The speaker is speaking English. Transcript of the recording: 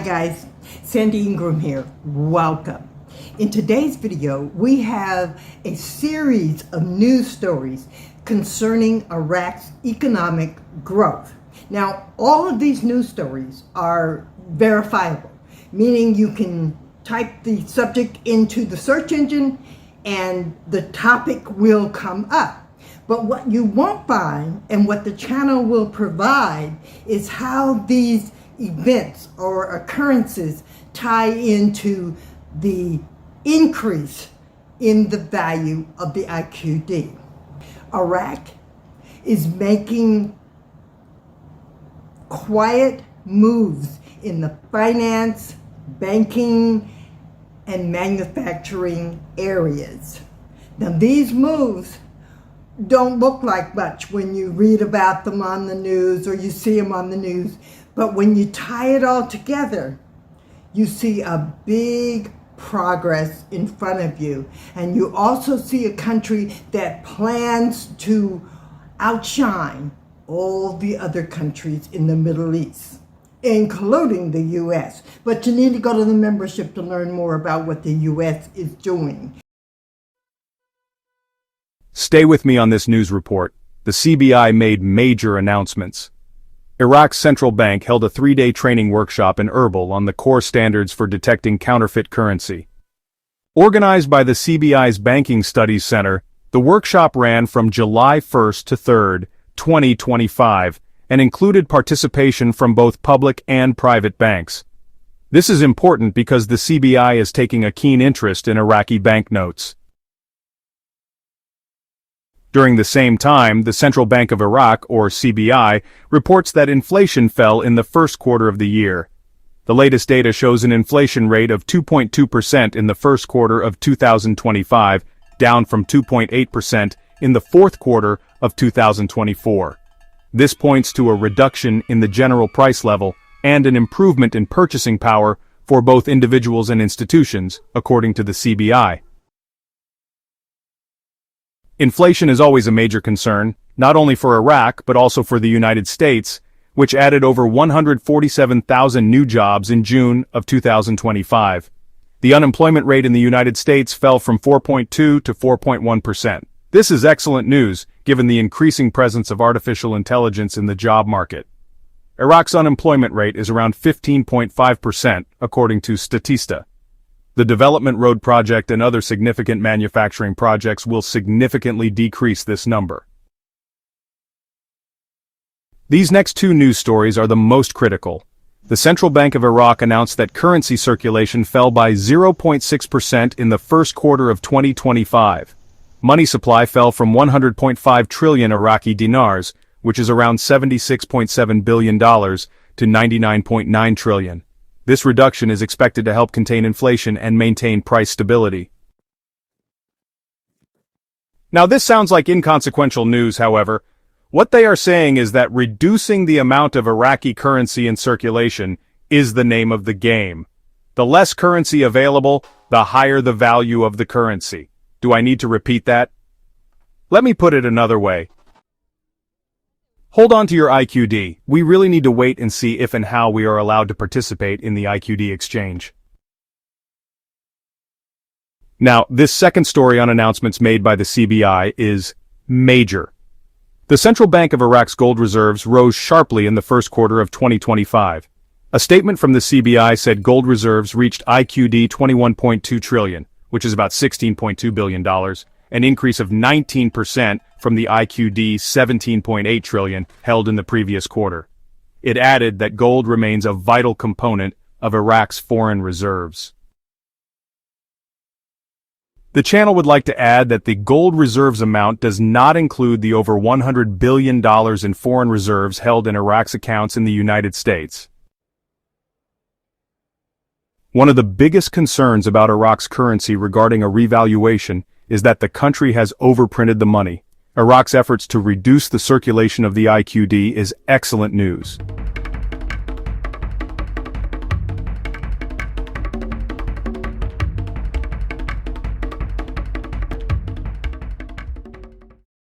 guys, Sandy Ingram here. Welcome. In today's video, we have a series of news stories concerning Iraq's economic growth. Now, all of these news stories are verifiable, meaning you can type the subject into the search engine and the topic will come up. But what you won't find and what the channel will provide is how these events or occurrences tie into the increase in the value of the IQD. Iraq is making quiet moves in the finance, banking, and manufacturing areas. Now, these moves don't look like much when you read about them on the news or you see them on the news, but when you tie it all together, you see a big progress in front of you. And you also see a country that plans to outshine all the other countries in the Middle East, including the U.S. But you need to go to the membership to learn more about what the U.S. is doing. Stay with me on this news report. The CBI made major announcements. Iraq's central bank held a 3-day training workshop in Erbil on the core standards for detecting counterfeit currency. Organized by the CBI's Banking Studies Center, the workshop ran from July 1st to 3rd, 2025, and included participation from both public and private banks. This is important because the CBI is taking a keen interest in Iraqi banknotes. During the same time, the Central Bank of Iraq, or CBI, reports that inflation fell in the first quarter of the year. The latest data shows an inflation rate of 2.2% in the first quarter of 2025, down from 2.8% in the fourth quarter of 2024. This points to a reduction in the general price level and an improvement in purchasing power for both individuals and institutions, according to the CBI. Inflation is always a major concern, not only for Iraq but also for the United States, which added over 147,000 new jobs in June of 2025. The unemployment rate in the United States fell from 4.2 to 4.1%. This is excellent news, given the increasing presence of artificial intelligence in the job market. Iraq's unemployment rate is around 15.5%, according to Statista. The Development Road Project and other significant manufacturing projects will significantly decrease this number. These next two news stories are the most critical. The Central Bank of Iraq announced that currency circulation fell by 0.6% in the first quarter of 2025. Money supply fell from 100.5 trillion Iraqi dinars, which is around $76.7 billion, to 99.9 trillion. This reduction is expected to help contain inflation and maintain price stability. Now, this sounds like inconsequential news, however. What they are saying is that reducing the amount of Iraqi currency in circulation is the name of the game. The less currency available, the higher the value of the currency. Do I need to repeat that? Let me put it another way. Hold on to your IQD. We really need to wait and see if and how we are allowed to participate in the IQD exchange. Now, this second story on announcements made by the CBI is major. The Central Bank of Iraq's gold reserves rose sharply in the first quarter of 2025. A statement from the CBI said gold reserves reached IQD 21.2 trillion, which is about $16.2 billion, an increase of 19% from the IQD 17.8 trillion held in the previous quarter. It added that gold remains a vital component of Iraq's foreign reserves. The channel would like to add that the gold reserves amount does not include the over $100 billion in foreign reserves held in Iraq's accounts in the United States. One of the biggest concerns about Iraq's currency regarding a revaluation is that the country has overprinted the money. Iraq's efforts to reduce the circulation of the IQD is excellent news.